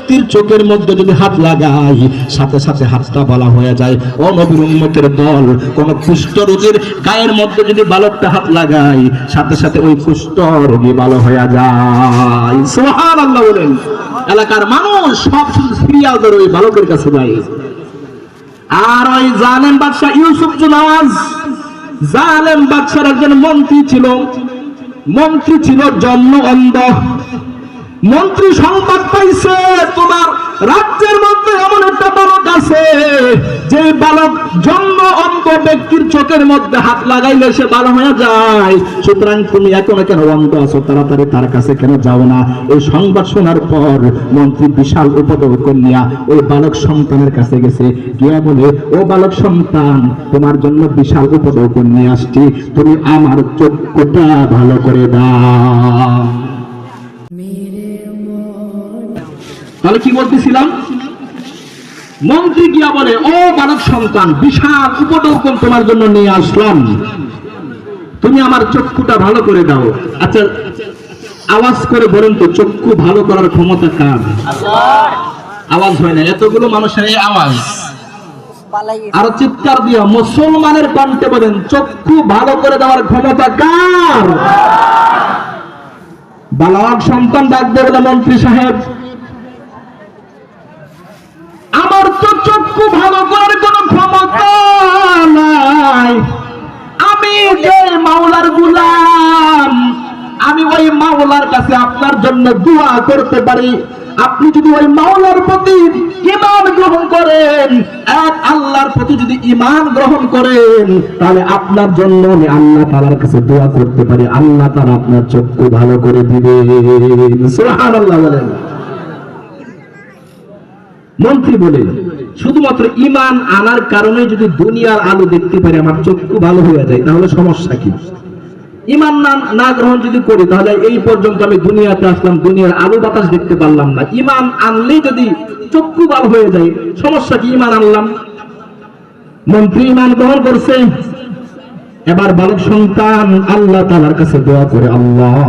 ব্যক্তির চোখের মধ্যে যদি হাত লাগাই, সাথে সাথে হাতটা বলা হয়ে যায়। ও নবীর উম্মতের দল, কোন কুষ্ঠ রোগীর গায়ের মধ্যে যদি বালকটা হাত লাগাই, সাথে সাথে ওই কুষ্ঠ রোগী ভালো হয়ে যায়। সুবহানাল্লাহ বলেন। এলাকার মানুষ সব শুধু সিরিয়াল ধরে ওই বালকের কাছে যায়। আর ওই জালেম বাদশা ইউসুফ জুনাওয়াজ, জালেম বাদশার একজন মন্ত্রী ছিল, মন্ত্রী ছিল জন্ম অন্ধ। মন্ত্রী সংবাদ পাইছে তোমার রাজ্যের মধ্যে এমন একটা বালক আছে, যে বালক জন্ম অন্ধ ব্যক্তির চোখের মধ্যে হাত লাগাইলে সে ভালো হয়ে যায়। সুতরাং তুমি এখনো কেন অন্ধ আছো, তাড়াতাড়ি তার কাছে কেন যাও না? এই সংবাদ শোনার পর মন্ত্রী বিশাল উপঢৌকন নিয়া ওই বালক সন্তানের কাছে গেছে, গিয়া বলে, ও বালক সন্তান, তোমার জন্য বিশাল উপঢৌকন নিয়ে আসছি, তুমি আমার চক্ষুটা ভালো করে দাও। তাহলে কি বলতেছিলাম? মন্ত্রী গিয়া বলে, ও বালক সন্তান, বিশাল উপঢৌকন তোমার জন্য নিয়ে আসলাম, তুমি আমার চক্ষুটা ভালো করে দাও। আচ্ছা আওয়াজ করে বলেন তো, চক্ষু ভালো করার ক্ষমতা কার? আওয়াজ হয় না, এতগুলো মানুষের এই আওয়াজ। আর চিৎকার দিয়া মুসলমানের কণ্ঠে বলেন, চক্ষু ভালো করে দেওয়ার ক্ষমতা কার? বালক সন্তান ডাক দিয়ে বলে, মন্ত্রী সাহেব, আমার তো চক্ষু ভালো করার কোন ক্ষমতা নাই, আমি যে মাওলার গোলাম, আমি ওই মাওলার কাছে আপনার জন্য দোয়া করতে পারি। আপনি যদি ওই মাওলার প্রতি ঈমান গ্রহণ করেন, এক আল্লাহর প্রতি যদি ঈমান গ্রহণ করেন, তাহলে আপনার জন্য আমি আল্লাহ তাআলার কাছে দোয়া করতে পারি, আল্লাহ তাআলা আপনার চক্ষু ভালো করে দিবেন। সুবহানাল্লাহ বলেন। মন্ত্রী বলে, শুধুমাত্র ঈমান আনার কারণে যদি দুনিয়ার আলো দেখতে পারি, আমার চক্ষু ভালো হয়ে যায়, তাহলে সমস্যা কি? ঈমান না গ্রহণ যদি করি, তাহলে এই পর্যন্ত আমি দুনিয়াতে আসলাম, দুনিয়ার আলো বাতাস দেখতে পারলাম না। ঈমান আনলেই যদি চক্ষু ভালো হয়ে যায়, সমস্যা কি? ঈমান আনলাম। মন্ত্রী ঈমান গ্রহণ করছে। এবার বালক সন্তান আল্লাহ তাআলার কাছে দোয়া করে, আল্লাহ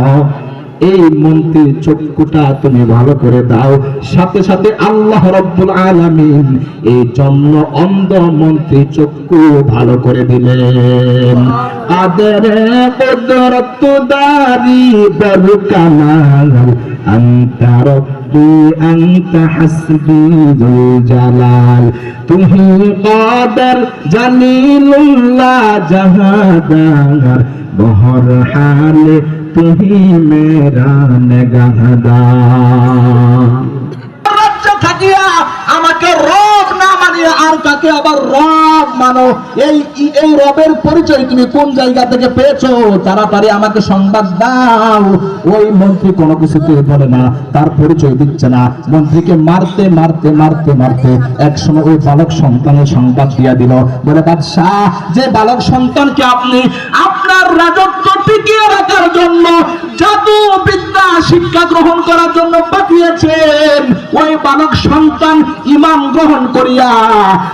এই মন্ত্রীর চক্ষুটা তুমি ভালো করে দাও। সাথে সাথে আল্লাহ রাব্বুল আলামিন এই জন্ম অন্ধ মন্ত্রী চক্ষু ভালো করে দিলেন। আদরে কুদরত দারি বরকামাল আনতা রব্বি আনতা হাসবি যুল জালাল, তুমি কাদের জালিলুল্লাহ জাহাদার, বহর হালে তুমি মেরা নেগাহদার। রাজ্য থাকিয়া আমাকে রব না মানিয়া আর কাকে আবার রব মানো, এই রবের পরিচয় তুমি কোন জায়গা থেকে পেয়েছো? তাড়াতাড়ি আমাকে সংবাদ দাও। ওই মন্ত্রী কোনো কিছুতে বলে না, তার পরিচয় দিচ্ছে না। মন্ত্রীকে মারতে মারতে মারতে মারতে একসময় ওই বালক সন্তানের সংবাদ দিয়া দিল, বলে, বাদশাহ, যে বালক সন্তানকে আপনি আপনার রাজত্ব টিকিয়ে রাখার জন্য জাদু বিদ্যা শিক্ষা গ্রহণ করার জন্য পাঠিয়েছেন, ওই বালক সন্তান ঈমান গ্রহণ করিয়া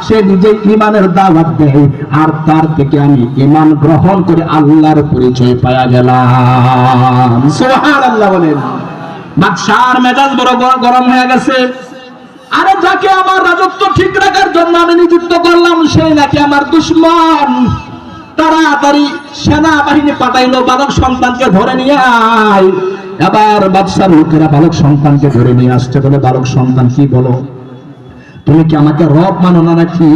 সে নিজে ঈমানের দাওয়াত দেয়, আর তার থেকে আমি ঈমান গ্রহণ করে আল্লাহর পরিচয় পাওয়া গেলাম। সুবহানাল্লাহ বলেন। বাদশার মেজাজ বড় গরম হয়ে গেছে। আরে যাকে আমার রাজত্ব ঠিক রাখার জন্য আমি নিযুক্ত করলাম, সেই নাকি আমার দুশমন। তাড়াতাড়ি সেনাবাহিনী পাঠাইলো, বালক সন্তানকে ধরে নিয়ে আয়। এবার বাদশার লোকেরা বালক সন্তানকে ধরে নিয়ে আসছে। বলে, বালক সন্তান, কি বলো, তুমি কি আমাকে রব মানো না নাকি?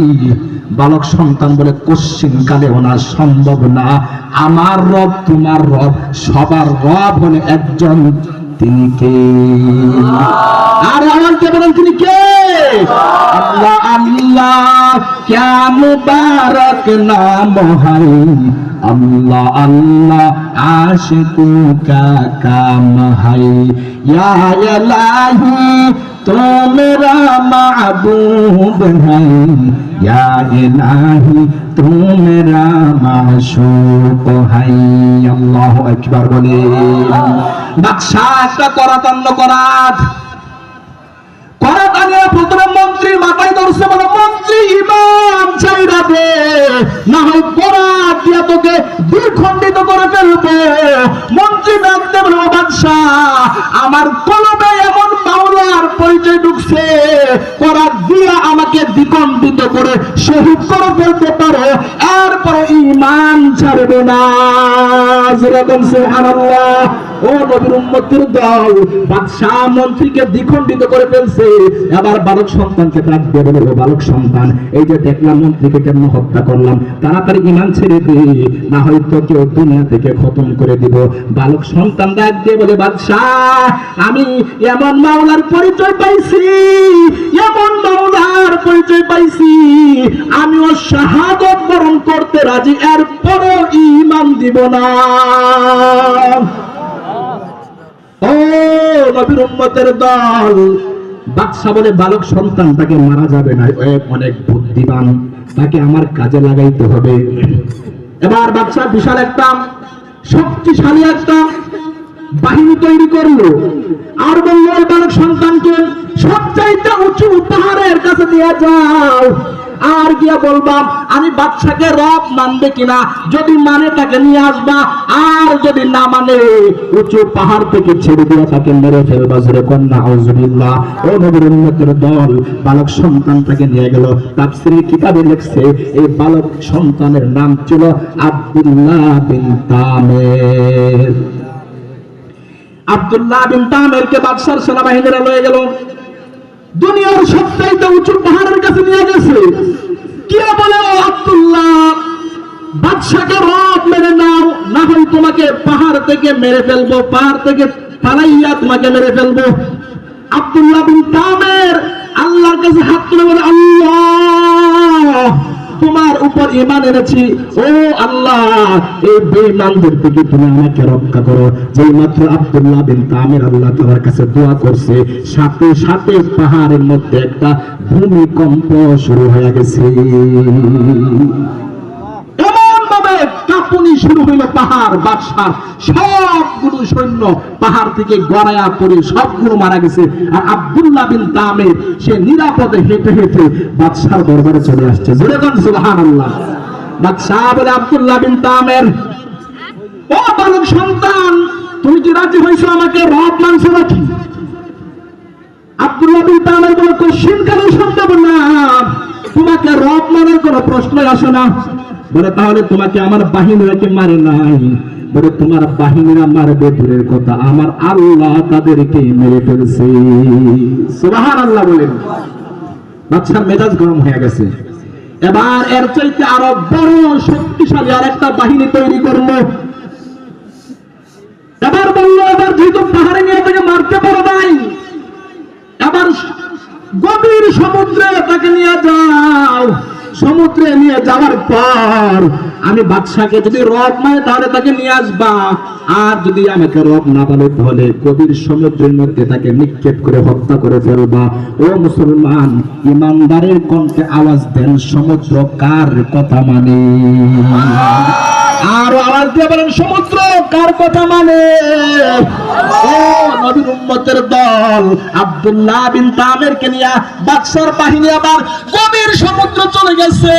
বালক সন্তান বলে, কোশ্চিন কালে ওনা সম্ভব না, আমার রব তোমার রব, সবার রব হলে একজন, তিনি কে? আর আমাকে বলেন, তিনি কে? আল্লাহ। আল্লাহ ক্যা মুবারক নাম হায়, আল্লাহ আল্লাহ আশিকু কা কাম হায়, ইয়া ইলাহি তো মেরা মাহবুব হায়, ইয়া ইলাহি তো মেরা মাশউক হায়। আল্লাহু আকবার বলে। বাদশাহ একটা করাতান্ন করাত আগে প্রথমে মন্ত্রী মাথায় ধরছে, বলে, মন্ত্রী ঈমান চাইরা দে, না হয় করাত দিয়া তোকে দ্বিখণ্ডিত করে ফেলবো। মন্ত্রী ডাকতে বলে, বাদশাহ, আমার কলবে এমন মাওলার পরিচয় ঢুকছে, করার দিয়া আমাকে দ্বিখণ্ডিত করে শহীদ করে ফেলতে পারো, এরপরে ঈমান ছাড়বে না। যেরকম সুবহানাল্লাহ। ও নবীর উম্মতের দল, বাদশা মন্ত্রীকে দ্বিখণ্ডিত করে ফেলছে, এবার বালক সন্তানকে ডাক দিয়ে বলে, ও বালক সন্তান, এই যে দেখলাম মন্ত্রীকে কেন হত্যা করলাম, তাড়াতাড়ি ঈমান ছেড়ে দে, না হয়তো কেউ দুনিয়া থেকে খতম করে দিব। বালক সন্তান ডাক দিয়ে বলে, বাদশা, আমি এমন মাওলার পরিচয় পাইছি, এমন মাওলার পরিচয় পাইছি, আমিও শাহাদত বরণ করতে রাজি, এরপরও ঈমান দিব না। ও নবীর উম্মতের দল, বাদশা বলে, বালক সন্তান তাকে মারা যাবে না, অনেক বুদ্ধিমান, তাকে আমার কাজে লাগাইতে হবে। এবার বাদশা বিশাল একটা শক্তিশালী একটা বাহিনী তৈরি করলো, আর বললো, বালক সন্তানকে সবচাইতে উঁচু পাহাড়ের কাছে নিয়ে যাও, আর গিয়া বলবা আমি বাদশাকে রব মানবে কিনা, যদি মানে তাকে নিয়ে আসবা, আর যদি না মানে উঁচু পাহাড় থেকে ছেড়ে দিয়ে তাকে মেরে ফেলবা। জোরে কন্যা আউযুবিল্লাহ। ও নবীর উম্মতের দল, বালক সন্তানটাকে নিয়ে গেল। তাফসীরের কিতাবে লেখছে, এই বালক সন্তানের নাম ছিল আব্দুল্লাহ বিন তামের। আব্দুল্লাহ বিন তামেরকে বাদশার সেনাবাহিনীরা লয়ে গেল, দুনিয়ার সবচাইতে উঁচু পাহাড়ের কাছে নিয়ে গেছে। কে বলে, ও আব্দুল্লাহ, বাদশাকে রব মেনে নাও, না হয় তোমাকে পাহাড় থেকে মেরে ফেলবো, পাহাড় থেকে পালাইয়া তোমাকে মেরে ফেলবো। আব্দুল্লাহ বিন তামের আল্লাহর কাছে হাত তুলে বলে, আল্লাহ, তোমার উপর ঈমান এনেছি, ও আল্লাহ, এই বেঈমানদের থেকে তুমি আমাকে রক্ষা করো। যেই মাত্র আব্দুল্লাহ বিন তামির আল্লাহ তাআলার কাছে দোয়া করছে, সাথে সাথে পাহাড়ের মধ্যে একটা ভূমিকম্প শুরু হয়ে গেছে। এমন ভাবে কাঁপুনি শুরু হইল পাহাড়, বাদশার সবগুলো সৈন্য পাহাড় থেকে গড়াইয়া পড়ে সবগুলো মারা গেছে। আর আব্দুল্লাহ বিন তামির সে নিরাপদে হেঁটে হেঁটে বাদশার দরবারে চলে আসছে। জোরে বলেন সুবহানাল্লাহ। বাদশা বলে, আব্দুল্লাহ বিন তামির, ও বালক সন্তান, তুমি কি রাজি হয়েছো আমাকে রব মানছো নাকি? আব্দুল্লাহ বিন তামির বলে, কোশ্চিন কেন সম্ভব না, তোমাকে রব মানার কোনো প্রশ্নই আসে না। বলে, তাহলে তোমাকে আমার বাহিনীরা কি মারে নাই? বলে, তোমার বাহিনীরা মারবে দূরের কথা, আমার আল্লাহ তাদেরকে মেরে ফেলছে। সুবহানাল্লাহ বলেন। বাদশার মেজাজ গরম হয়ে গেছে। এবার এর চাইতে আরো বড় শক্তিশালী আর একটা বাহিনী তৈরি করলো। এবার বললো, এবার যেহেতু পাহাড়ে নিয়ে তাকে মারতে পারো নাই, এবার গভীর সমুদ্রে তাকে নিয়ে যাও। সমুদ্রে নিয়ে যাওয়ার পর আমি বাদশাকে যদি রব মানে তাহলে তাকে নিয়ে আসবা, আর যদি আমাকে রব না বলে তাহলে গভীর সমুদ্রের মধ্যে তাকে নিক্ষেপ করে হত্যা করে ফেলবা। ও মুসলমান, ইমানদারের কণ্ঠে আওয়াজ দেন, সমুদ্র কার কথা মানে? আর আওয়াজ দিয়ে বলেন, সমুদ্র কার কথা মানে? ও নবীর উম্মতের দল, আব্দুল্লাহ বিন তামিরকে নিয়ে বাদশার বাহিনী আবার গভীর সমুদ্র চলে গেছে।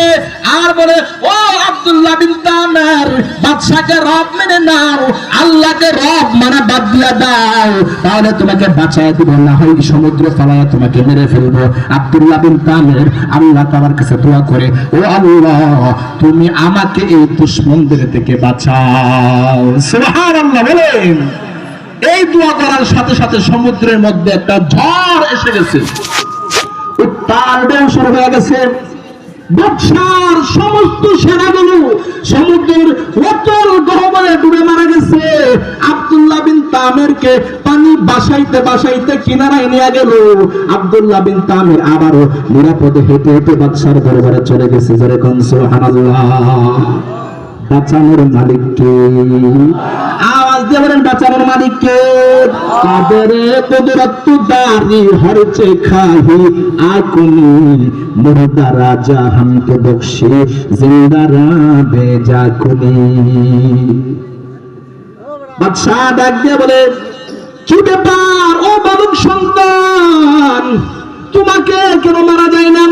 আর বলে, ও আব্দুল্লাহ বিন তামির, বাদশাকে রব মেনে নাও, আল্লাহকে রব মানা বাদ দিয়ে দাও, তাহলে তোমাকে বাঁচায় দিব, না হয় সমুদ্রে ফেলায় তোমাকে মেরে ফেলবো। আব্দুল্লাহ বিন তামির আল্লাহ তাআলার কাছে দোয়া করে, ও আল্লাহ, তুমি আমাকে এই দুশমনদের থেকে বাঁচাও। সুবহানাল্লাহ বলেন। এই দোয়া করার সাথে সাথে সমুদ্রের মধ্যে একটা ঝড় এসে গেছে, উত্তাল ঢেউ শুরু হয়ে গেছে। বাদশার সমস্ত সেনাগুলো সমুদ্রের অতল গহ্বরে ডুবে মারা গেছে। আব্দুল্লাহ বিন তামিরকে পানি বাসাইতে বাসাইতে কিনারায় নিয়ে গেল। আব্দুল্লাহ বিন তামির আবারও নিরাপদে হেঁটে হেঁটে বাদশার দরবারে চলে গেছে। জোরে কোন সুবহানাল্লাহ। বাঁচানোর মালিককে আওয়াজ দিয়ে বলেন, বাঁচানোর মালিককে। কাদের কুদরত দারি হরচে খাহি আকুনি, মুর্দা রাজা হামকে বখশে জিন্দা রাবে জাকুনি। বাদশা ডাক দিয়ে বলে, কি ব্যাপার ও বালক সন্তান, তোমাকে কেন মারা যায় না?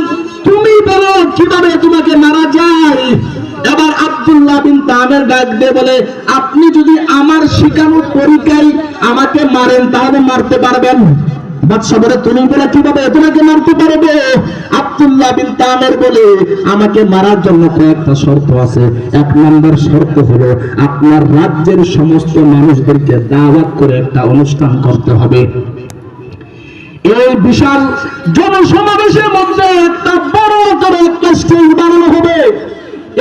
তুমি বলো কিভাবে তোমাকে মারা যায়? এবার আব্দুল্লাহ বিন তামির ডাক দিয়ে বলে, আপনি যদি আমার শিখানো তরিকায় আমাকে মারেন তাহলে মারতে পারবেন। বাদশা বলে তুমি বলে কিভাবে তোমাকে মারতে পারবে? আব্দুল্লাহ বিন তামের বলে আমাকে মারার জন্য কয়েকটা শর্ত আছে। এক নম্বর শর্ত হলো আপনার রাজ্যের সমস্ত মানুষদেরকে দাওয়াত করে একটা অনুষ্ঠান করতে হবে। এই বিশাল জনসমাবেশের মধ্যে একটা বড় করে একটা স্টেজ বানানো হবে।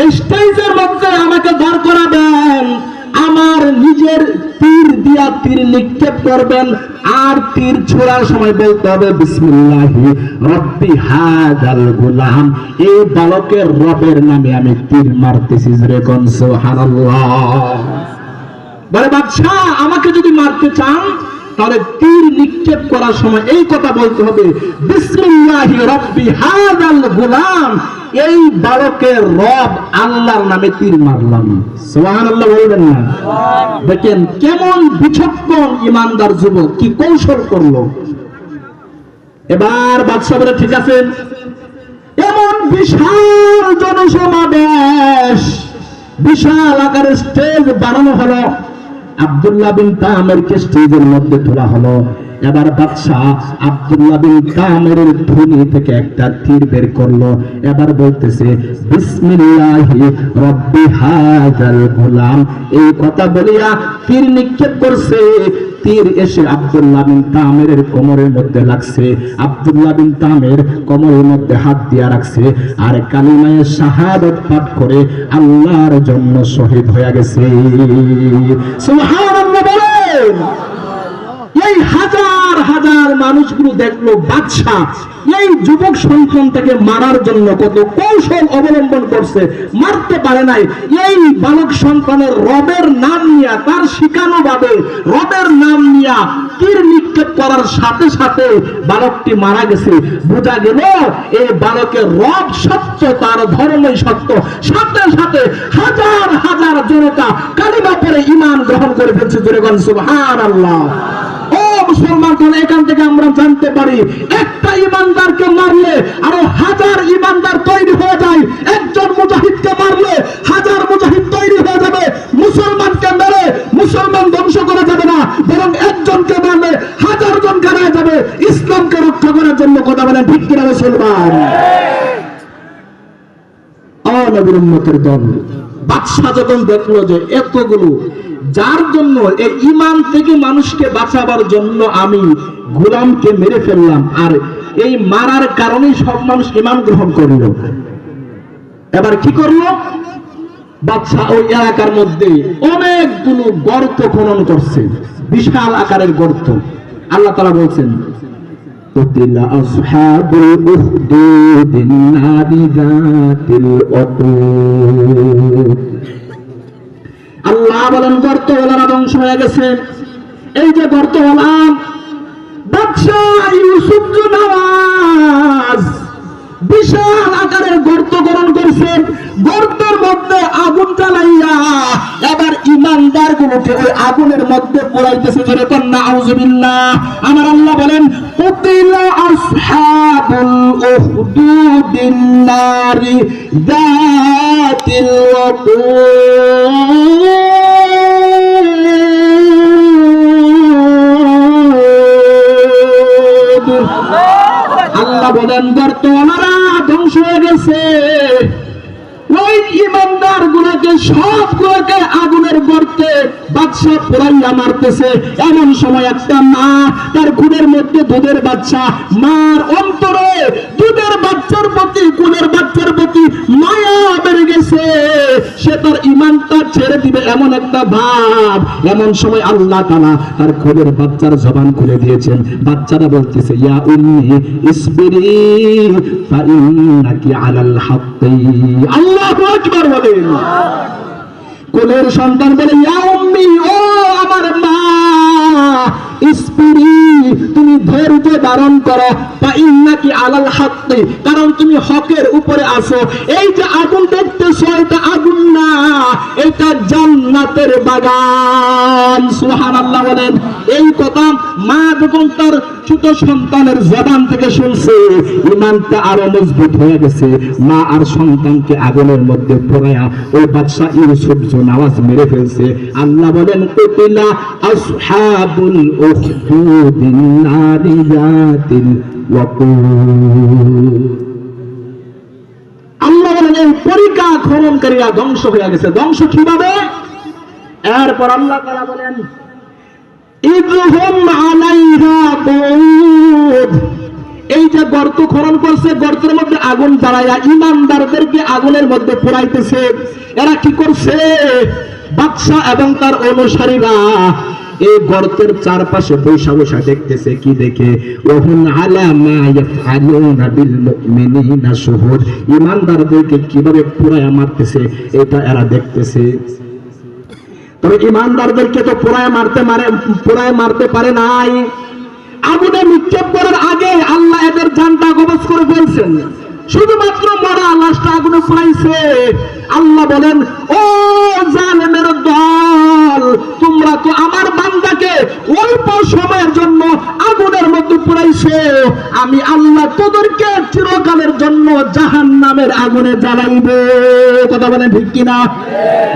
এই স্টেজের মধ্যে আমাকে দাঁড় করাবেন, আমার নিজের তীর দিয়া তীর নিক্ষেপ করবেন, আর তীর ছোড়ার সময় বলতে হবে বিসমিল্লাহি রব্বি হাযাল গুলাম, এই বালকের রবের নামে আমি তীর মারতেছি। জোরে কোন সুবহানাল্লাহ। বলে বাদশা আমাকে যদি মারতে চান তাহলে তীর নিক্ষেপ করার সময় এই কথা বলতে হবে বিসমিল্লাহি রব্বি হাযাল গুলাম, এই বালকের রব আল্লাহর নামে তীর মারলাম। সুবহানাল্লাহ বলবেন না? দেখেন কেমন বিচক্ষণ ইমানদার যুবক, কি কৌশল করলো। এবার বাদশা বলে ঠিক আছে, এমন বিশাল জনসমাবেশ, বিশাল আকারের স্টেজ বানানো হলো। আব্দুল্লাহ বিন তামেরকে স্টেজের মধ্যে তোলা হলো। এবার বাদশা আব্দুল্লাহ বিন তামেরের ধুনি থেকে একটা তীর বের করলো। এবার বলতেছে বিসমিল্লাহি রব্বি হাযাল গুলাম, এই কথা বলিয়া তীর নিক্ষেপ করছে। তীর এসে আব্দুল্লাহ বিন তামেরের কোমরের মধ্যে লাগছে। আব্দুল্লাহ বিন তামের কোমরের মধ্যে হাত দিয়া রাখছে, আর কালিমায়ে শাহাদাত পাঠ করে আল্লাহর জন্য শহীদ হয়ে গেছে। সুবহানাল্লাহ বলেন। এই হাজার হাজার মানুষগুলো দেখলো বাদশা এই যুবক সন্তানটাকে মারার জন্য কত কৌশল অবলম্বন করছে, মারতে পারে নাই। এই বালক সন্তানের রবের নাম নিয়া, তার শিখানো ভাবে রবের নাম নিয়া তীর নিক্ষেপ করার সাথে সাথে বালকটি মারা গেছে। বোঝা গেল এই বালকের রব সত্য, তার ধর্মই সত্য। সাথে সাথে হাজার হাজার জনতা কালিমা পড়ে ঈমান গ্রহণ করে ফেলছে। জোরে বলেন সুবহানাল্লাহ। মুসলমান, এখান থেকে আমরা জানতে পারি একটা ইমানদারকে মারলে আরো হাজার ইমানদার তৈরি হয়ে যায়। একজন মুজাহিদকে মারলে হাজার মুজাহিদ তৈরি হয়ে যাবে। মুসলমানকে মেরে মুসলমান ধ্বংস করা যাবে না, বরং একজনকে মারলে হাজার জন গাড়ায় যাবে ইসলামকে রক্ষা করার জন্য। কথা বলেন ঠিক কিনা মুসলমান? নবীর উম্মতের দল বাদশা যখন দেখলো যে এতগুলো, যার জন্য এই ঈমান থেকে মানুষকে বাঁচাবার জন্য আমি গোলামকে মেরে ফেললাম, আর এই মারার কারণে সব মানুষ ঈমান গ্রহণ করল। এবার কি করলো বাদশা? ওই এলাকার মধ্যে অনেকগুলো গর্ত খনন করছে, বিশাল আকারের গর্ত। আল্লাহ তাআলা বলছেন قتل أصحاب الأخدود النار ذات الوقود। আল্লাহ বলেন গর্তওয়ালারা ধ্বংস হয়ে গেছে। এই যে গর্তওয়ালা বাদশা ইউসুফ নওয়াজ বিশাল আকারের গর্ত খনন করছে। গর্তের মধ্যে আগুন জ্বালাইয়া এবার ইমানদার গুলোকে ওই আগুনের মধ্যে পোড়াইতেছে। জোরে কোন নাউযুবিল্লাহ। আমার আল্লাহ বলেন কুতিলা আসহাবুল উখদুদিন নারি যাতিল ওয়াকুদ। আল্লাহ বলেন গর্তওয়ালারা ধ্বংস হয়ে গেছে। ওই ইমানদার গুলোকে সবগুলোকে আগুনের গর্তে বাদশা পোড়াইয়া মারতেছে। এমন সময় একটা মা, তার খুনের মধ্যে দুধের বাচ্চা, মার অন্তরে দুধের বাচ্চার প্রতি, খুনের বাচ্চার প্রতি মায়া বেড়ে গেছে। সে তার ঈমানটা ছেড়ে দিবে এমন একটা ভাব। এমন সময় আল্লাহ তাআলা তার খুনের বাচ্চার জবান খুলে দিয়েছেন। বাচ্চারা বলতেছে ইয়া উম্মি ইসবিরি ফা ইন্নাকি আলাল হাক্কি। আল্লাহু আকবার বলেন। কোলের সন্তান বলে ইয়া উম্মি, ও আমার মা, ইসবিরি, তুমি ধৈর্য ধারণ করো, ফা ইন্নাকি আলাল হাক্কি, কারণ তুমি হকের উপরে আছো। এই যে আগুন দেখতেছো এটা আগুন না, এটা জান্নাতের বাগান। সুবহানাল্লাহ বলেন। এই কথা মা যখন তার ছোট সন্তানের জবান থেকে শুনছে, ইমানটা আরো মজবুত হয়ে গেছে। মা আর সন্তানকে আগুনের মধ্যে পোড়ায়া ওই বাদশা ইউসুফ নামাজ মেরে ফেলছে। আল্লাহ বলেন কুতিলা আসহাবুল উখদুদিন নারি যাতিল ওয়াকুদ। আল্লাহ বলেন এই পরিকা খননকারীরা ধ্বংস হয়ে গেছে। ধ্বংস কিভাবে? এরপর আল্লাহ তাআলা বলেন ইযহুম আলাইহা কুউদ। এই যে গর্ত খনন করছে, গর্তের মধ্যে আগুন জ্বালায়া ঈমানদারদেরকে আগুনের মধ্যে পোড়াইতেছে। এরা কি করছে? বাদশা এবং তার অনুসারীরা এই গর্তের চারপাশে বৈশা বৈশা দেখতেছে। কি দেখে? ওহুম আলা মা ইয়াফআলুনা বিল মুমিনিনা শুহুদ। ঈমানদারদেরকে কিভাবে পোড়ায়া মারতেছে এটা এরা দেখতেছে। তবে ঈমানদারদেরকে তো পোড়ায় মারতে পারে নাই। আগুনে নিক্ষেপ করার আগে আল্লাহ এদের জানটা কবজ করে ফেলছেন। শুধুমাত্র মরা লাশটা আগুনে পোড়াইছে। আল্লাহ বলেন ও জালেমের দল, তোমরা তো আমার বান্দাকে অল্প সময়ের জন্য আগুনের মধ্যে পোড়াইছো, আমি আল্লাহ তোদেরকে চিরকালের জন্য জাহান্নামের আগুনে জ্বালাইব। কথা বলেন ঠিক কিনা?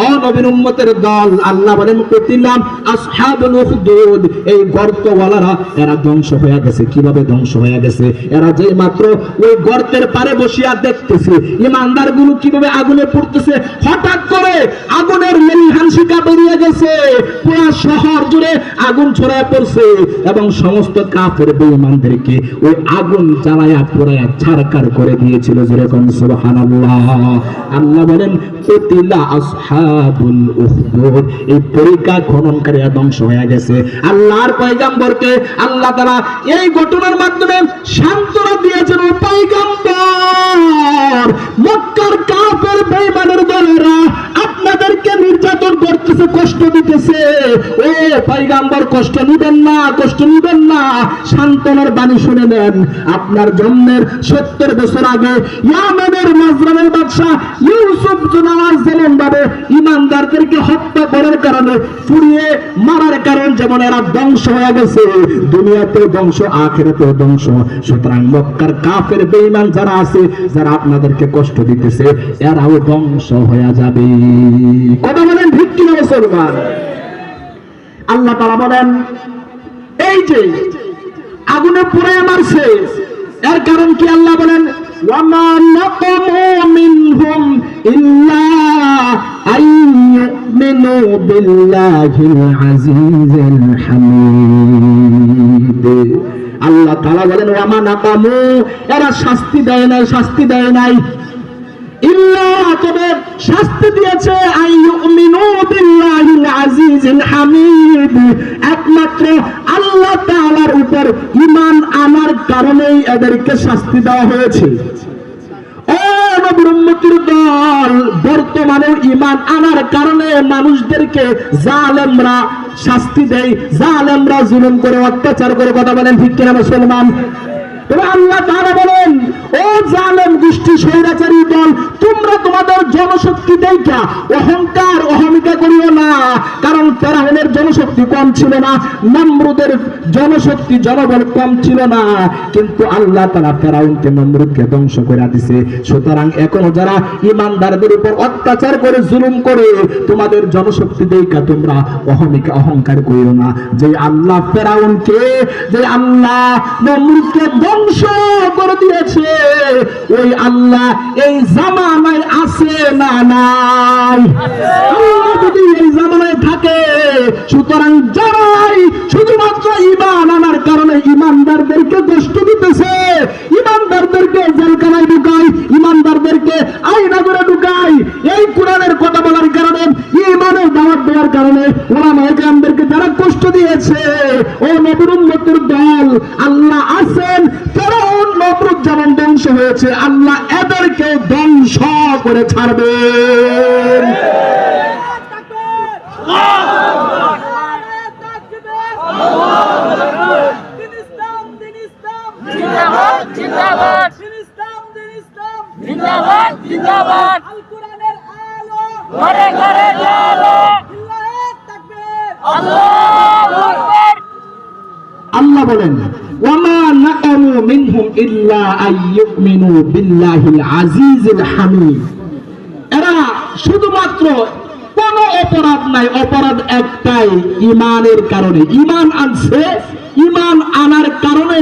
ও নবীর উম্মতের দল, আল্লাহ বলেন কুতিলা আসহাবুল উখদুদ। এই গর্তওয়ালারা এরা ধ্বংস হয়ে গেছে। কিভাবে ধ্বংস হয়ে গেছে? এরা যে মাত্র ওই গর্তের পারে বসিয়া দেখতেছে ঈমানদারগুলো কিভাবে আগুনে পুড়তেছে, হঠাৎ করে আগুনের মেলহানসিকা বেরিয়ে গেছে। পুরো শহর জুড়ে আগুন ছড়ায় পড়ছে এবং সমস্ত কাফের বেঈমানদেরকে ওই আগুন জ্বালায়া পোড়ায়া ছারখার করে দিয়েছিল। যেরকম সুবহানাল্লাহ। আল্লাহ বলেন কুতিলা আসহাবুল উখদুদ। এই পরিকা খননকারীরা ধ্বংস হয়ে গেছে। আল্লাহর পয়গম্বরকে আল্লাহ তাআলা এই ঘটনার মাধ্যমে সান্ত্বনা দিয়েছেন। ও পয়গম্বর, মক্কার কাফের বেঈমানের দলেরা আপনাদেরকে নির্যাতন করতেছে, কষ্ট দিতেছে। ও পয়গম্বর, কষ্ট নিবেন না, কষ্ট নিবেন না। সান্ত্বনার বাণী শুনে নেন। আপনার জন্মের 70 বছর আগে ইয়ামেনের মাজরানের বাদশা ইউসুফ নামাজ যেমন ভাবে ঈমানদারদেরকে হত্যা করার কারণে, পুড়িয়ে মারার কারণ যেমন এরা ধ্বংস হয়ে গেছে, দুনিয়াতেও ধ্বংস, আখিরাতেও ধ্বংস। সুতরাং মক্কার কাফের বেঈমান যারা আছে, যারা আপনাদেরকে কষ্ট দিতেছে, এরাও ধ্বংস হয়ে যাবে। কথা বলেন ঠিক কিনা মুসলমান? আল্লাহ তাআলা বলেন এই যে আগুনে পুড়ে মারছে, এর কারণ কি? আল্লাহ বলেন ওয়ামা নাকামু মিনহুম ইল্লা আইয়ুমিনু বিল্লাহিল আজিজিল হামিদ। আল্লাহ তাআলা বলেন ওয়ামা নাকামু, এরা শাস্তি দেয় নাই ইল্লা, তবে শাস্তি দিয়েছে আইয়ুমিনু বিল্লাহিল আজিজিল হামিদ, একমাত্র আল্লাহ তাআলার উপর ঈমান আনার কারণেই এদেরকে শাস্তি দেওয়া হয়েছে। ও নবীর উম্মতের দল, বর্তমানে ঈমান আনার কারণে মানুষদেরকে জালেমরা শাস্তি দেয়, জালেমরা জুলুম করে, অত্যাচার করে। কথা বলেন ঠিক কিনা মুসলমান? তবে আল্লাহ তাআলা বলেন ও জালেম গোষ্ঠী, স্বৈরাচারী দল, তোমরা তোমাদের জনশক্তি দেখা অহংকার অহমিকা করিও না। কারণ ফেরাউনের জনশক্তি কম ছিল না, নমরুদের জনশক্তি জনবল কম ছিল না, কিন্তু আল্লাহ তাআলা ফেরাউনকে নমরুদকে ধ্বংস করে দিয়েছে। সুতরাং এখনো যারা ঈমানদারদের উপর অত্যাচার করে, জুলুম করে, তোমাদের জনশক্তি দেখা তোমরা অহমিকা অহংকার করিও না। যে আল্লাহ ফেরাউনকে, যে আল্লাহ নমরুদকে ধ্বংস করে দিয়েছে, ওই আল্লাহ এই জামানায় আছে না নাই? আল্লাহ যদি এই জামানায় থাকে, সুতরাং যারাই শুধুমাত্র ঈমান আনার কারণে ঈমানদারদেরকে কষ্ট দিতেছে, ঈমানদারদেরকে জেলখানায় ঢুকায়, ঈমানদারদেরকে আয়নাঘরে ঢুকায়, এই কোরআনের কথা বলার কারণে, ঈমানের দাওয়াত দেওয়ার কারণে ওলামায়ে কেরামদেরকে যারা কষ্ট দিয়েছে, ও নবীর উম্মতের দল, আল্লাহ আছেন। ফেরাউন নমরুদ যেমন ধ্বংস হয়েছে, আল্লাহ এদেরকে ধ্বংস করে ছাড়বেন। আল্লাহ বলেন ওয়ামা নাকামু মিনহুম ইল্লা আইয়ুমিনু বিল্লাহিল আজিজিল হামিদ। এরা শুধুমাত্র কোন অপরাধ নাই, অপরাধ একটাই, ঈমানের কারণে। ঈমান আনছে, ঈমান আনার কারণে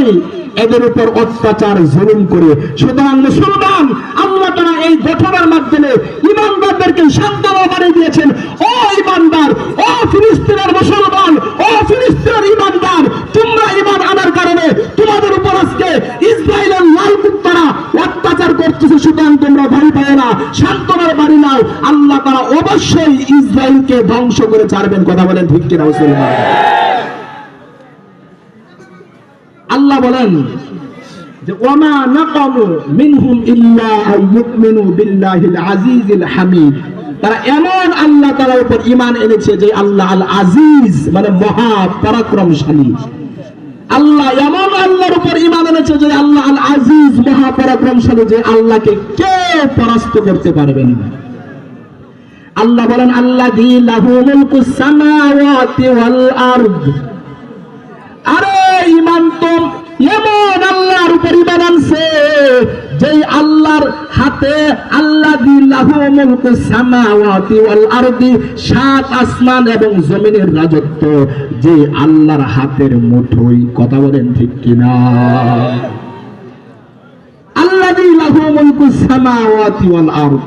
এদের উপর অত্যাচার জুলুম করে। সুতরাং মুসলমান, আল্লাহ তাআলা এই ঘটনার মাধ্যমে ঈমানদারদেরকে সান্ত্বনা বানিয়ে দিয়েছেন। ও ঈমানদার, ও ফিলিস্তিনের মুসলমান, ও ফিলিস্তিনের ঈমানদার, তোমরা ঈমান আনার কারণে তোমাদের উপর আজকে ইসরায়েলের লাল কুত্তারা অত্যাচার করতেছে। সুতরাং তোমরা ভয় পাও না, সান্ত্বনার বাড়ি নাও। আল্লাহ তাআলা অবশ্যই ইসরায়েলকে ধ্বংস করে ছাড়বেন। কথা বলেন ঠিক কিনা মুসলমান? আল্লাহ বলেন যে ওয়ামা নাকামু মিনহুম ইল্লা আইয়ুমিনু বিল্লাহিল আজিজিল হামিদ। তারা এমন আল্লাহ তাআলার উপর ঈমান এনেছে যে আল্লাহ আল আজিজ, মানে মহা পরাক্রমশালী। আল্লাহ এমন আল্লাহর উপর ঈমান এনেছে যে আল্লাহ আল আজিজ, মহা পরাক্রমশালী, যে আল্লাহকে কেউ পরাস্ত করতে পারবে না। আল্লাহ বলেন আল্লাযী লাহু মুলকুস সামাওয়াতি ওয়াল আরদ। আরে ঈমান তো এমন আল্লাহর উপর ঈমান আনছে যে আল্লাহর হাতে, আল্লাযী লাহু মুলকুস সামাওয়াতি ওয়াল আরদি, সাত আসমান এবং জমিনের রাজত্ব যে আল্লাহর হাতের মুঠোয়। কথা বলেন ঠিক কিনা? আল্লাযী লাহু মুলকুস সামাওয়াতি ওয়াল আরদ,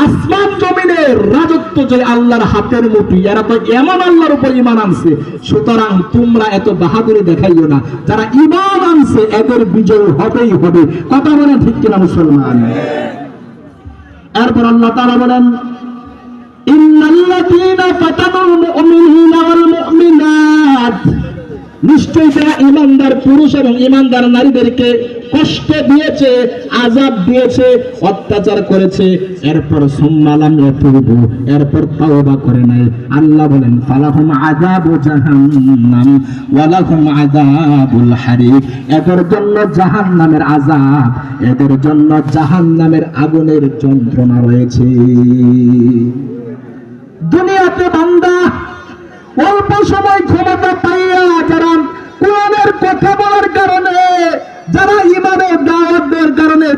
আসমান জমিনের রাজত্ব যে আল্লাহর হাতের মুঠোয়। এরা তো এমন আল্লাহর উপর ঈমান আনছে। সুতরাং তোমরা এত বাহাদুরি দেখাইও না। যারা ঈমান আনছে এদের বিজয় হবেই হবে। কথা বলেন ঠিক কিনা মুসলমান? এরপর আল্লাহ তাআলা বলেন ইন্নাল্লাযীনা ফাতানুল মুমিনিনা ওয়াল মুমিনাত, নিশ্চয়ই যারা ঈমানদার পুরুষ এবং ঈমানদার নারীদেরকে কষ্ট দিয়েছে, আযাব দিয়েছে, অত্যাচার করেছে, এরপর সুম্মা লাম ইয়াতুবু, এরপর তওবা করে নাই, আল্লাহ বলেন ফালাহুম আযাবু জাহান্নাম ওয়া লাহুম আযাবুল হারিক। এদের জন্য জাহান্নামের আযাব, এদের জন্য জাহান্নামের আগুনের যন্ত্রণা রয়েছে। দুনিয়াতে বান্দা অল্প সময় ক্ষমতা পাইয়া যারা কোরআনের কথা বলার কারণে, যারা ঈমানের দাওয়াত দেওয়ার কারণে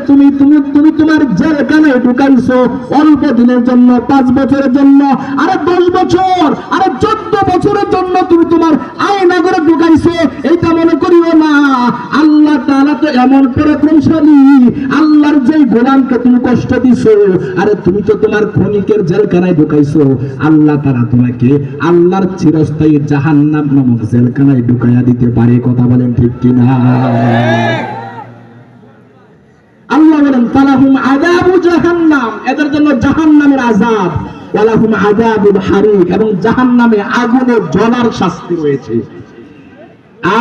তুমি তোমার জেলখানায় ঢুকাইছো অল্প দিনের জন্য, 5 বছরের জন্য, আরে 10 বছর, আরে 14 বছরের জন্য তুমি তোমার আয়নাগরে ঢুকাইছো, এইটা মনে করিও না। আল্লাহ তাআলা তো এমন পরাক্রমশালী, আল্লাহর যেই গোলামকে তুমি কষ্ট দিছো, আরে তুমি তো তোমার ক্ষণিকের জেলখানায় ঢুকাইছো, আল্লাহ তাআলা তোমাকে আল্লাহর চিরস্থায়ী জাহান্নাম নামক জেলখানায় ঢুকাইয়া দিতে পারে। কথা বলেন ঠিক কিনা? আল্লাহ বলেন ফালাহুম আযাবু জাহান্নাম, এদের জন্য জাহান্নামের আযাব, ওয়া লাহুম আযাবুল হারিক, এবং জাহান্নামে আগুনে জ্বলার শাস্তি রয়েছে।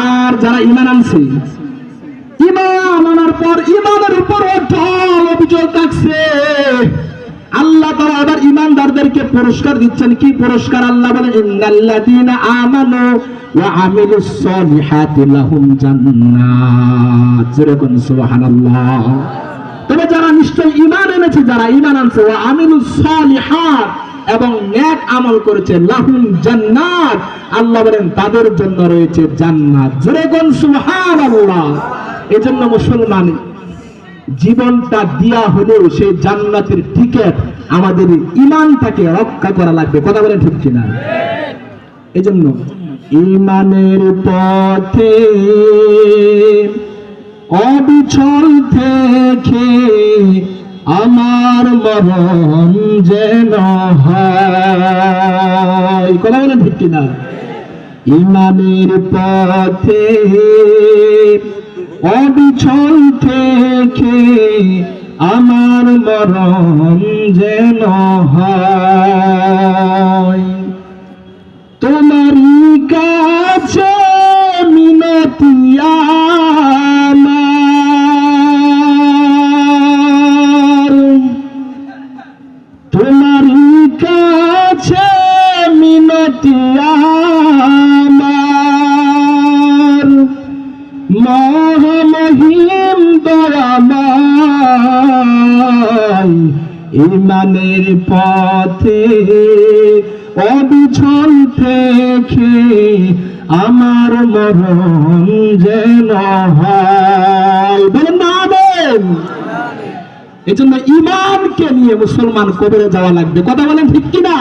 আর যারা ঈমান আনছে, ঈমান আনার পর ঈমানের উপর অটল অবিচল থাকছে, আল্লাহ তাআলা আবার ঈমানদারদেরকে পুরস্কার দিচ্ছেন। কি পুরস্কার? আল্লাহ বলেন ইন্নাল্লাযীনা আমানু ওয়া আমিলুস সলিহাতি লাহুম জান্নাত। যেরকম সুবহানাল্লাহ। তবে যারা নিশ্চয় ঈমান এনেছে, যারা ঈমান আনছে, ওয়া আমিলুস সলিহাত, এবং নেক আমল করেছে, লাহুম জান্নাত, আল্লাহ বলেন তাদের জন্য রয়েছে জান্নাত। যেরকম সুবহানাল্লাহ। এজন্য মুসলমান জীবনটা দিয়া হলেও সেই জান্নাতের টিকিট আমাদের ঈমানটাকে রক্ষা করা লাগবে। কথা বলেন ঠিক কিনা? এজন্য ঈমানের পথে অবিচল থেকে আমার মরণ যেন হয়। কথা বলেন ঠিক কিনা? ঈমানের পথে অবিচল থেকে আমার মরণ যেন হয়। তোমারই কাছে মিনতি আমার, তোমারই কাছে মিনতি আমার, মহামহিম দয়াময়, ঈমানের পথে অবিচল থেকে আমার মরণ যেন হয়। বলেন না আমিন। এই জন্য ইমানকে নিয়ে মুসলমান কবরে যাওয়া লাগবে। কথা বলেন ঠিক কিনা?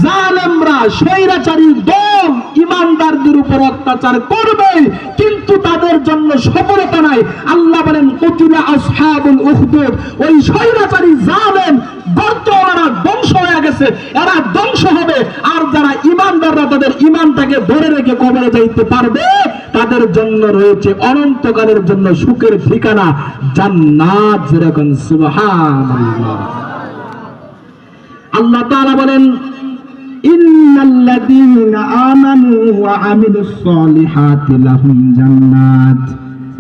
জালেমরা স্বৈরাচারী দল ইমানদারদের উপর অত্যাচার করবে, কিন্তু তাদের জন্য সফলতা নাই। আল্লাহ বলেন কুতিলা আসহাবুল উখদুদ, ওই স্বৈরাচারী জালেম গর্তওয়ালারা ধ্বংস হয়ে গেছে, এরা ধ্বংস হবে। আর যারা ইমানদাররা তাদের ইমানটাকে ধরে রেখে কবরে যাইতে পারবে, তাদের জন্য রয়েছে অনন্তকালের জন্য সুখের ঠিকানা জান্নাত। যেরকম সুবহানাল্লাহ। আল্লাহ তাআলা বলেন ইন্নাল্লাযীনা আমানু ওয়া আমিলুস সলিহাতি লাহুম জান্নাত,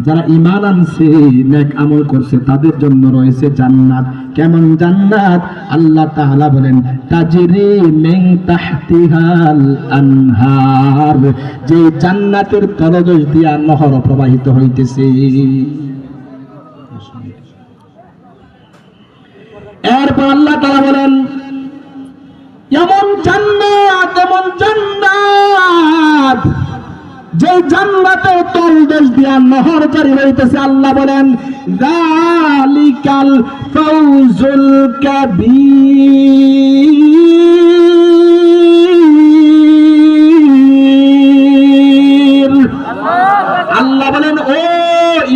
যারা ঈমান আনছে নেক আমল করছে তাদের জন্য রয়েছে জান্নাত। কেমন জান্নাত? আল্লাহ তাআলা বলেন তাজরি মিন তাহতিহাল আনহার, যে জান্নাতের তলদেশ দিয়া নহর প্রবাহিত হইতেছে। এরপর আল্লাহ তাআলা বলেন এমন জান্নাত, এমন জান্নাত, যে জান্নাতের তলদেশ দিয়া নহর জারি হইতেছে। আল্লাহ বলেন যালিকাল ফাউজুল কাবীর। আল্লাহ বলেন ও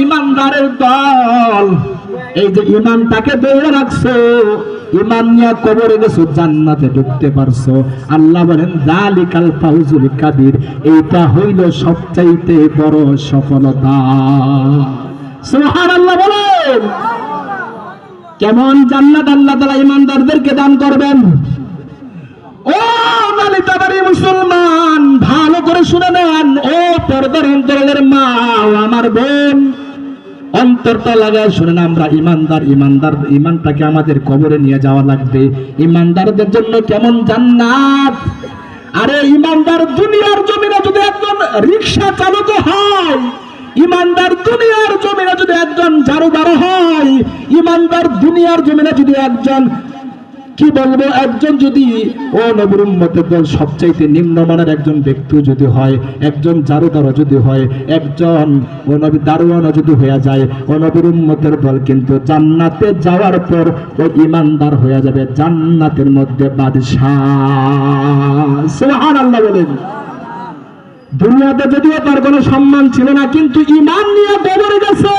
ঈমানদারের দল, এই যে ঈমানটাকে ধরে রাখছো, ঈমান নিয়ে কবরে গেছো, জান্নাতে ঢুকতে পারছো। আল্লাহ বলেন যালিকাল ফাউজুল কাবীর, এইটা হইল সবচাইতে বড় সফলতা। সুবহানাল্লাহ বলেন। কেমন জান্নাত আল্লাহ তাআলা ঈমানদারদেরকে দান করবেন? ও নালিতাবাড়ি মুসলমান, ভালো করে শুনে নেন। ও পর্দার অন্তরালের মা, আমার বোন, অন্তরটা লাগায় শুনেন। আমরা ইমানদার, ইমানটাকে আমাদের কবরে নিয়ে যাওয়া লাগবে। ইমানদারদের জন্য কেমন জান্নাত! আরে ইমানদার দুনিয়ার জমিনে যদি একজন রিকশা চালক হয়, ইমানদার দুনিয়ার জমিনে যদি একজন ঝাড়ুদার হয়, ইমানদার দুনিয়ার জমিনে যদি একজন কি বলবো, একজন যদি ও নবীর উম্মতের দল সবচাইতে নিম্নমানের একজন ব্যক্তি যদি হয়, একজন ঝাড়ুদার যদি হয়, একজন ও নবী দারোয়ানও যদি হয়ে যায়, ও নবীর উম্মতের দল কিন্তু জান্নাতে যাওয়ার পর ও ঈমানদার হয়ে যাবে, জান্নাতের মধ্যে বাদশাহ। সুবহানাল্লাহ বলেন। দুনিয়াতে যদিও তার কোনো সম্মান ছিল না, কিন্তু ঈমান নিয়ে কবরে গেছে,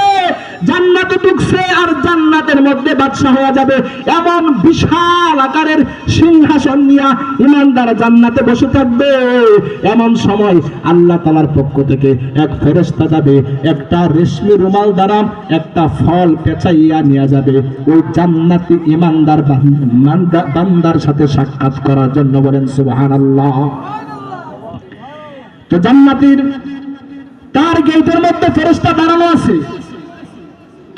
জান্নাতে ঢুকছে, আর জান্নাতের মধ্যে বাদশা হয়ে যাবে। এমন বিশাল আকারের সিংহাসন নিয়ে ঈমানদার জান্নাতে বসে থাকবে। এমন সময় আল্লাহ তাআলার পক্ষ থেকে এক ফেরেশতা যাবে, একটা রেশমি রুমাল দ্বারা একটা ফল পেঁচাইয়া নিয়ে যাবে ওই জান্নাতি ঈমানদার বান্দার সাথে সাক্ষাৎ করার জন্য। বলেন সুবহানাল্লাহ। তো জান্নাতের তার গেটের মধ্যে ফেরেশতা দাঁড়ানো আছে।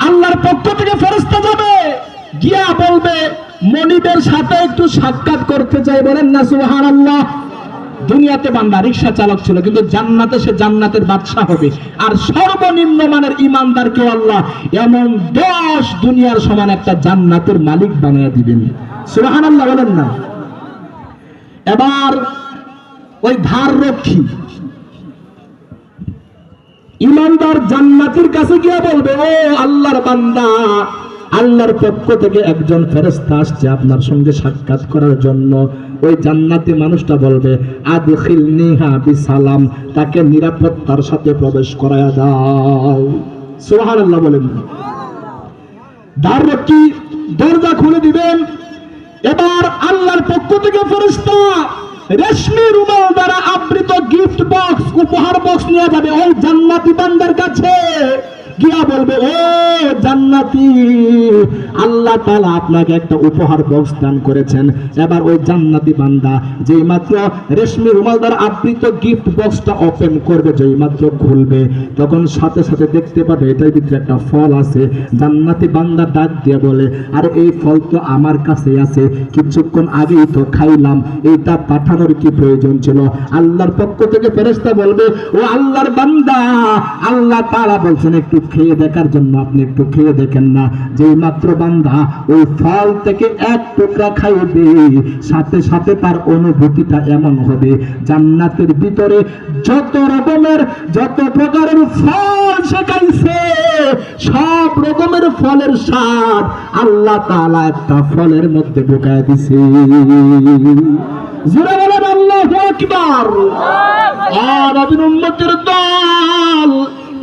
আল্লাহর পক্ষ থেকে ফেরেশতা যাবে, গিয়া বলবে মনিবের সাথে একটু সাক্ষাৎ করতে চাই। বলেন না সুবহানাল্লাহ। দুনিয়াতে বান্দা রিকশা চালক ছিল, কিন্তু জান্নাতে সে জান্নাতের বাদশা হবে। আর সর্বনিম্ন মানের ঈমানদারকে আল্লাহ এমন 10 দুনিয়ার সমান একটা জান্নাতের মালিক বানিয়ে দিবেন। সুবহানাল্লাহ বলেন না। এবার ওই ধার রক্ষী ঈমানদার জান্নাতের কাছে গিয়ে বলবে ও আল্লাহর বান্দা, আল্লাহর পক্ষ থেকে একজন ফেরেশতা আসছে আপনার সঙ্গে সাক্ষাৎ করার জন্য। ওই জান্নাতি মানুষটা বলবে আদখিলনিহা বিসালাম, তাকে নিরাপত্তার সাথে প্রবেশ করায়া দাও। সুবহানাল্লাহ বলেন। দ্বাররক্ষী দরজা খুলে দিবেন। এবার আল্লাহর পক্ষ থেকে ফেরেশতা রেশমি রুমাল দ্বারা আবৃত গিফট বক্স, উপহার বক্স নিয়ে যাবে ওই জান্নাতি বান্দার কাছে, গিয়া বলবে ও জান্নাতি, আল্লাহ তাআলা আপনাকে একটা উপহার বক্স দান করেছেন। এবার ওই জান্নাতি বান্দা যেই মাত্র রেশমি রুমাল দ্বারা আবৃত গিফট বক্সটা ওপেন করবে, যেই মাত্র খুলবে, তখন সাথে সাথে দেখতে পাবে এটার ভিতরে একটা ফল আছে। জান্নাতি বান্দা ডাক দিয়ে বলে আর এই ফল তো আমার কাছে আছে, কিছুক্ষণ আগেই তো খাইলাম, এইটা পাঠানোর কি প্রয়োজন ছিল? আল্লাহর পক্ষ থেকে ফেরেশতা বলবে ও আল্লাহর বান্দা, আল্লাহ তাআলা বলছেন একটু খেয়ে দেখার জন্য আপনি একটু খেয়ে দেখেন না, যেই মাত্র বান্দা ওই ফল থেকে এক টুকরা খাইবে সাথে সাথে তার অনুভূতিটা এমন হবে জান্নাতের ভিতরে যত প্রকারের ফল সে খাইছে সব রকমের ফলের স্বাদ আল্লাহ তাআলা একটা ফলের মধ্যে ঢুকায় দিছে। জোরে বলেন আল্লাহু আকবার। আর নবীর উম্মতের দল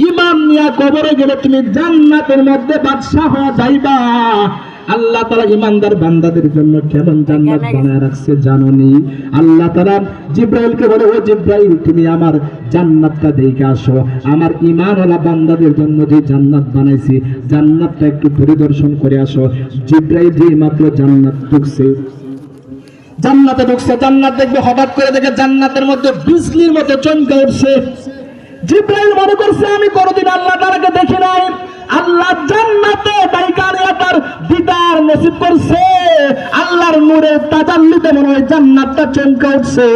ঈমান নিয়ে কবরে গেলে তুমি জান্নাতের মধ্যে বাদশা হয়ে যাইবা। আল্লাহ তাআলা ঈমানদার বান্দাদের জন্য কেমন জান্নাত বানায় রাখছে জানোনি? আল্লাহ তাআলা জিবরাইলকে বলে, ও জিবরাইল তুমি আমার জান্নাতটা দেখে আসো, আমার ঈমানওয়ালা বান্দাদের জন্য যে জান্নাত বানাইছি জান্নাতটা একটু পরিদর্শন করে আসো। জিবরাইল যেই মাত্র জান্নাতে ঢুকছে, জান্নাত দেখবে, হঠাৎ করে দেখে জান্নাতের মধ্যে বিজলির মতো চমকে উঠছে। জিবরাইল মনে করছে আমি কোনদিন আল্লাহ তাআলাকে দেখি নাই, আল্লাহ জান্নাতে বাইকারে তার দিদার নসিব করছে, আল্লাহর নূরের তাজাল্লিতে মনে হয় জান্নাতটা চমকে উঠছে।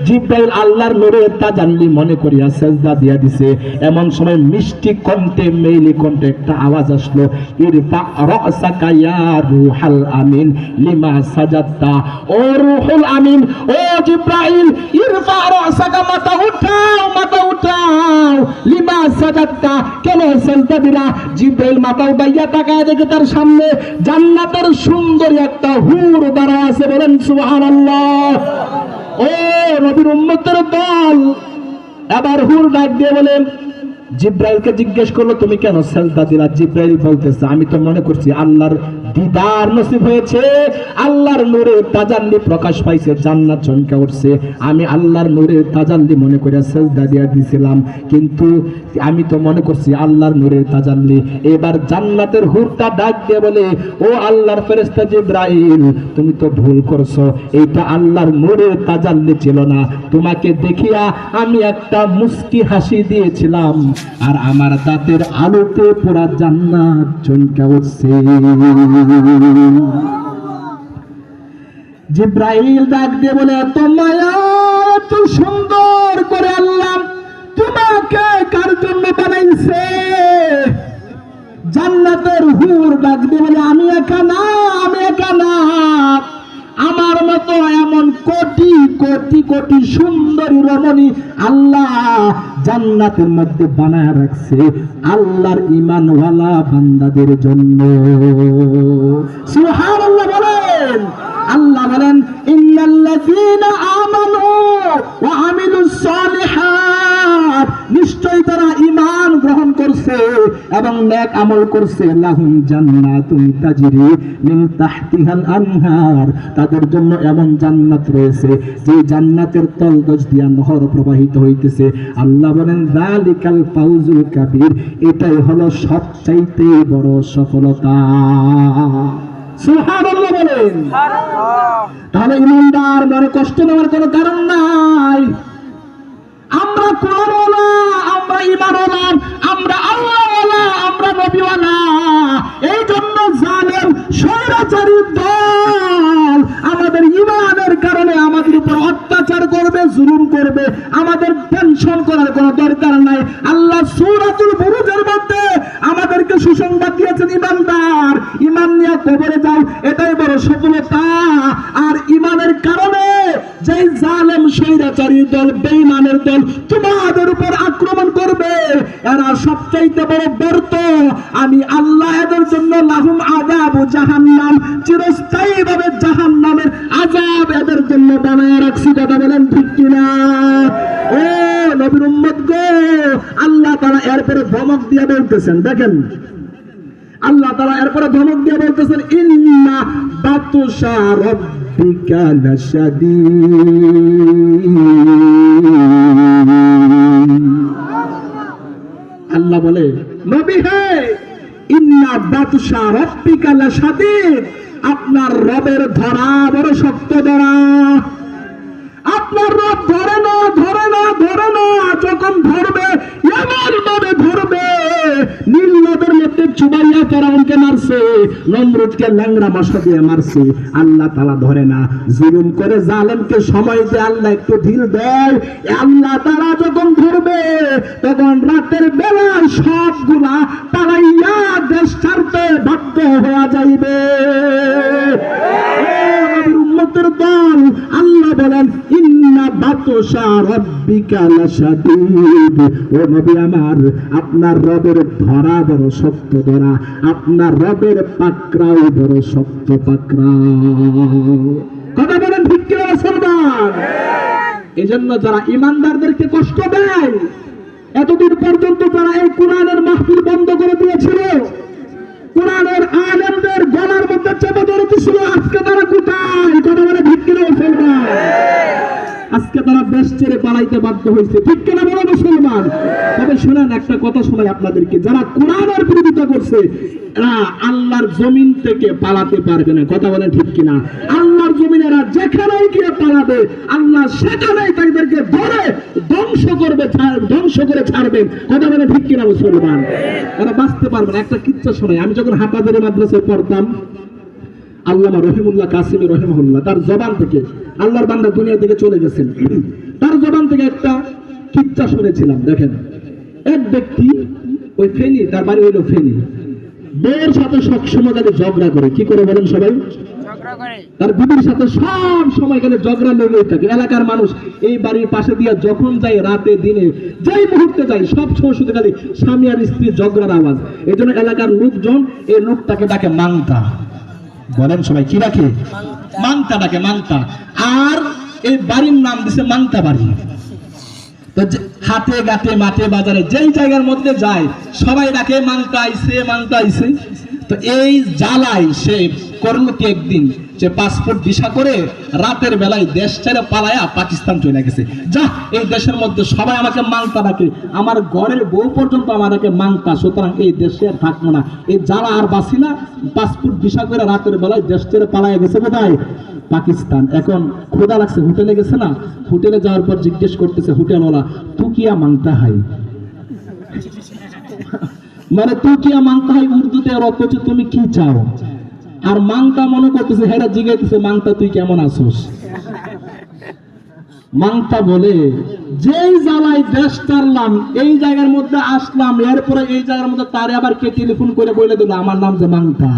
জিবরাইল আল্লাহর নূরের তাজাল্লি মনে করিয়া সিজদা দিয়া দিছে। এমন সময় মিষ্টি কণ্ঠে মেইলি কণ্ঠে একটা আওয়াজ আসলো, ইরফা রাসাকা ইয়া রূহাল আমিন লিমা সাজাদতা। ও রূহুল আমিন, ও জিবরাইল, ইরফা রাসাকা, মাথা উঠাও লিমা সাজাদতা, কেন সিজদা দিলা? জিবরাইল মাথা উঠাইয়া তাকায় দেখে তার সামনে জান্নাতের সুন্দরী একটা হুর দাঁড়ায় আছে। বলেন সুবহানাল্লাহ। ও নবীর উম্মতের দল, এবার হুর ডাক দিয়ে বলে, জিবরাইলকে জিজ্ঞেস করলো তুমি কেন সিজদা দিলা? জিবরাইল বলতেছে আমি তো মনে করছি আল্লাহর দিদার নসিব হয়েছে, আল্লাহর নূরের তাজাল্লি প্রকাশ পাইছে, জান্নাত চমকে উঠছে, আমি আল্লাহর নূরের তাজাল্লি মনে করে সিজদা দিয়া দিয়েছিলাম, কিন্তু আমি তো মনে করছি আল্লাহর নূরের তাজাল্লি। এবার জান্নাতের হুরটা ডাক দিয়ে বলে, ও আল্লাহর ফেরেশতা জিবরাইল তুমি তো ভুল করছো, এইটা আল্লাহর নূরের তাজাল্লি ছিল না, তোমাকে দেখিয়া আমি একটা মুস্কি হাসি দিয়েছিলাম আর আমার দাঁতের আলোতে পুরা জান্নাত চমকে উঠছে। জিবরাইল ডাক দিয়ে বলে, এত মায়া, এত সুন্দর করে আল্লাহ তোমাকে কার জন্য বানাইছে? জান্নাতের হুর ডাক দিয়ে বলে, আমি একা না, আমার মতো এমন কোটি কোটি কোটি সুন্দরী রমণী আল্লাহ জান্নাতের মধ্যে বানায় রাখছে আল্লাহর ঈমানওয়ালা বান্দাদের জন্য। সুবহানাল্লাহ বলেন। আল্লাহ বলেন, ইন্নাল্লাযীনা আমানু ওয়া আমিলুস সালিহাত, নিশ্চয়ই তারা ঈমান গ্রহণ করছে এবং নেক আমল করছে, লাহুম জান্নাতুন তাজরি মিন তাহতিহাল আনহার, তাদের জন্য এমন জান্নাত রয়েছে যে জান্নাতের তলদেশ দিয়ে নহর প্রবাহিত হইতেছে। আল্লাহ বলেন, যালিকাল ফাউজুল কাবীর, এটাই হলো সবচাইতে বড় সফলতা। সুবহানাল্লাহ বলেন। তাহলে ঈমানদার মনে কষ্ট নেওয়ার কোনো কারণ নাই। আমরা কোরআনওয়ালা, আমরা ঈমানওয়ালা, আমরা আল্লাহওয়ালা, আমরা নবীওয়ালা। এই জন্য জালেম স্বৈরাচারী দল আমাদের ঈমানের কারণে আমাদের উপর অত্যাচার করবে, জুলুম করবে, আমাদের টেনশন করার কোনো দরকার নাই। আল্লাহ সূরাতুল বুরুজের মধ্যে আমাদেরকে সুসংবাদ দিয়েছেন, ঈমানদার ঈমান নিয়ে কবরে যাও, এটাই বড় সফলতা। আর ঈমানের কারণে যেই জালেম স্বৈরাচারী দল, বেঈমানের দল তোমাদের উপর আক্রমণ করবে, এরা সবচাইতে বড় ব্যর্থ। আমি আল্লাহ এদের জন্য লাহুম আযাবু জাহান্নাম, চিরস্থায়ীভাবে জাহান্নামের আযাব এদের জন্য বানায় রাখছি। কথা বলেন ঠিক কিনা? ও নবীর উম্মত গো, আল্লাহ তাআলা এরপরে ধমক দিয়ে বলতেছেন, দেখেন আল্লাহ তাআলা এরপরে ধমক দিয়ে বলতেছেন, ইন্না বাতুশা রাব্বিকা লাশাদীদ। আল্লাহ বলে, নবী হে, ইন্না বাতুশা রাব্বিকা লাশাদীদ, আপনার রবের ধরা বড় শক্ত ধরা। আপনার রব ধরে না, যখন ধরবে এমন ভাবে ধরবে নীল নদের মধ্যে চুবাইয়া ফেরাউনকে মারছে, নমরুদকে ল্যাংড়া মশা দিয়ে মারছে, আল্লাহ তাআলা ধরে না। জুলুম করে জালেমকে সময় দিয়ে আল্লাহ একটু ঢিল দেয়। আল্লাহ তাআলা যখন ধরবে তখন রাতের বেলায় সবগুলা পালাইয়া দেশ ছাড়তে বাধ্য হয়ে যাইবে। উম্মতের দল, আল্লাহ বলেন ইন্না বাতশা রাব্বিকা লাশাদীদ। ও নবী আমার, আপনার রবের ধরা বড় শক্ত ধরা, আপনার রবের পাকড়াও বড় শক্ত পাকড়াও। কথা বলেন ঠিক কি না মুসলমান? এজন্য যারা ইমানদারদেরকে কষ্ট দেয়, এতদিন পর্যন্ত যারা এই কোরআনের মাহফিল বন্ধ করে দিয়েছিল, কোরআনের আলেমদের গলার মধ্যে চেপে ধরেছিল, আজকে তারা কোথায়? কথা বলে ঠিক কিনা মুসলমান? আজকে তারা দেশ ছেড়ে পালাইতে বাধ্য হয়েছে, ঠিক কিনা বলো মুসলমান? তবে শোনেন, একটা কথা শোনাই আপনাদেরকে, যারা কোরআনের বিরোধিতা করছে এরা আল্লাহর জমিন থেকে পালাতে পারবে না। কথা বলেন ঠিক কিনা? আল্লাহর জমিন এরা যেখানেই গিয়ে পালাবে, আল্লাহ সেখানেই তাদেরকে ধরে ধ্বংস করবে, ধ্বংস করে ছাড়বেন। কথা বলে ঠিক কিনা মুসলমান? এরা বাঁচতে পারবে না। একটা কিচ্ছা শোনাই। আমি যখন হাটাজারি মাদ্রাসায় পড়তাম, আল্লামা রহিমুল্লাহ কাসিমি রহিমাহুল্লাহ, তার জবান থেকে, আল্লাহর বান্দা দুনিয়া থেকে চলে গেছেন, তার জবান থেকে একটা কিচ্ছা শুনেছিলাম। দেখেন, এক ব্যক্তি, ওই ফেনী, তার বাড়ি হইল ফেনী, বউয়ের সাথে সবসময় গেলে ঝগড়া করে। কি করে বলেন সবাই? তার বিবির সাথে সব সময় গেলে ঝগড়া লেগেই থাকে। এলাকার মানুষ এই বাড়ির পাশে দিয়ে যখন যায়, রাতে দিনে যেই মুহূর্তে যায়, সব সময় শুধু খালি স্বামী আর স্ত্রী ঝগড়ার আওয়াজ। এই জন্য এলাকার লোকজন এই লোকটাকে ডাকে মাংতা। বলেন সবাই, কি রাখে? মাংতা ডাকে, মাংতা। আর এই বাড়ির নাম দিছে মাংতা বাড়ি। তো হাতে ঘাটে মাঠে বাজারে যেই জায়গার মধ্যে যায় সবাই ডাকে মাংতা আইছে, মাংতা আইছে। তো এই জ্বালাই সে করলো কি, একদিন যে পাসপোর্ট ভিসা করে রাতের বেলায় দেশ ছেড়ে পালায়া পাকিস্তান চলে গেছে। যা, এই দেশের মধ্যে সবাই আমাকে মাংতা ডাকে, আমার ঘরের বউ পর্যন্ত আমাকে মাংতা, সুতরাং এই দেশে আর থাকবো না। এই জ্বালা আর বাঁচি না। পাসপোর্ট ভিসা করে রাতের বেলায় দেশ ছেড়ে পালায়া গেছে কোথায়? পাকিস্তান। এখন ক্ষুধা লাগছে, হোটেলে গেছে না, হোটেলে যাওয়ার পর জিজ্ঞেস করতেছে হোটেলওয়ালা, তু কিয়া মাংতা হাই? মানে তু কিয়া মাংতা হাই উর্দুতে আর অথচ তুমি কি চাও? আর মাংতা মনে করতেছে, হেরা জিগাইতেছে, মাংতা তুই কেমন আছোস? মাংতা বলে, যেই জ্বালায় দেশ ছাড়লাম, এই জায়গার মধ্যে আসলাম, এরপরে এই জায়গার মধ্যে তারে আবার কে টেলিফোন করে বলে দিল আমার নাম যে মাংতা।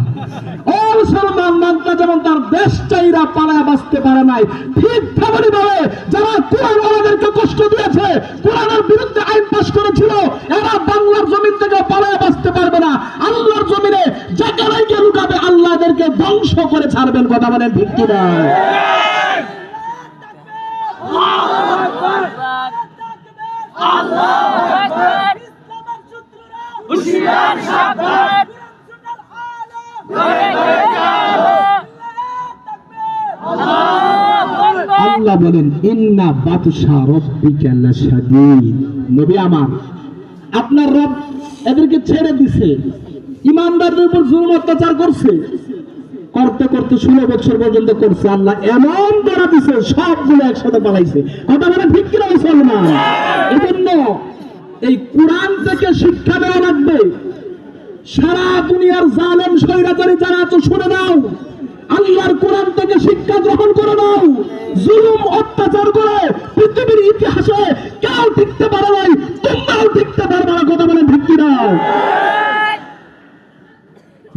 ও মুসলমান, মাংতা যেমন তার দেশ চাইরা পালায় বাঁচতে পারে নাই, ঠিক তেমনি ভাবে যারা কোরআন ওয়ালাদেরকে কষ্ট দিয়েছে, কোরআনের বিরুদ্ধে আইন পাস করেছিল, এরা বাংলার জমিন থেকে পালায় বাঁচতে পারবে না। আল্লাহর জমিনে যেখানেই গিয়ে লুকাবে, আল্লাহ এদেরকে ধ্বংস করে ছাড়বেন। কথা বলেন ঠিক কিনা? আল্লাহ বলেন ইন্না বাতশা রাব্বিকা লাশাদীদ। নবী আমার, আপনার রব এদেরকে ছেড়ে দিছে, ইমানদারদের উপর জুলুম অত্যাচার করছে, করতে করতে 16 বছর পর্যন্ত করছে। আল্লাহ এমন ধরা দিছে, সবগুলো একসাথে পালাইছে। কথা বলে ঠিক কিনা মুসলমান? এজন্য এই কোরআন থেকে শিক্ষা দেওয়া লাগবে। সারা দুনিয়ার জালেম স্বৈরাচারী যারা আছো, শুনে নাও, আল্লাহর কোরআন থেকে শিক্ষা গ্রহণ করে নাও। জুলুম অত্যাচার করে পৃথিবীর ইতিহাসে কেউ টিকতে পারে নাই, তোমরাও টিকতে পারবে না। কথা বলে ঠিক কিনা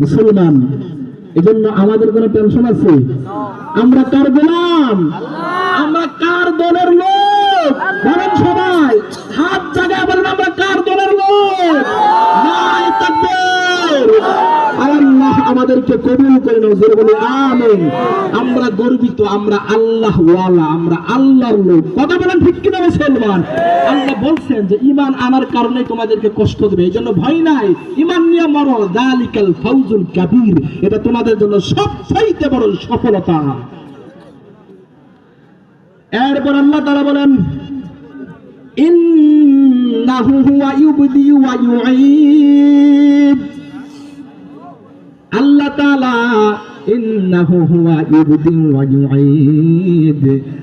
মুসলমান? এজন্য আমাদের কোন টেনশন আছে? আমরা কার গোলাম? আমরা কার দলের লোক? বলেন সবাই, হাত জায়গায় বলেন, আমরা কার দলের লোক? নারে তাকবীর! আল্লাহ আমাদেরকে কবুল করে নাও, জোরে বলি আমিন। আমরা গর্বিত, আমরা আল্লাহ ওয়ালা, আমরা আল্লাহর লোক। কথা বলেন ঠিক কিনা মুসলমান? আল্লাহ বলছেন যে ঈমান আনার কারণে তোমাদেরকে কষ্ট দেবে, এই জন্য ভয় নাই, ঈমান নিয়ে মরো, যালিকাল ফাউজুল কাবীর, এটা তোমাদের জন্য সবচাইতে বড় সফলতা। এরপর আল্লাহ তাআলা বলেন ইন্নাহু হুয়া ইউবদি ওয়া ইউঈদ। আল্লাহ তাআলা ইন্নাহু হুয়া ইউবদি ওয়া ইউঈদ।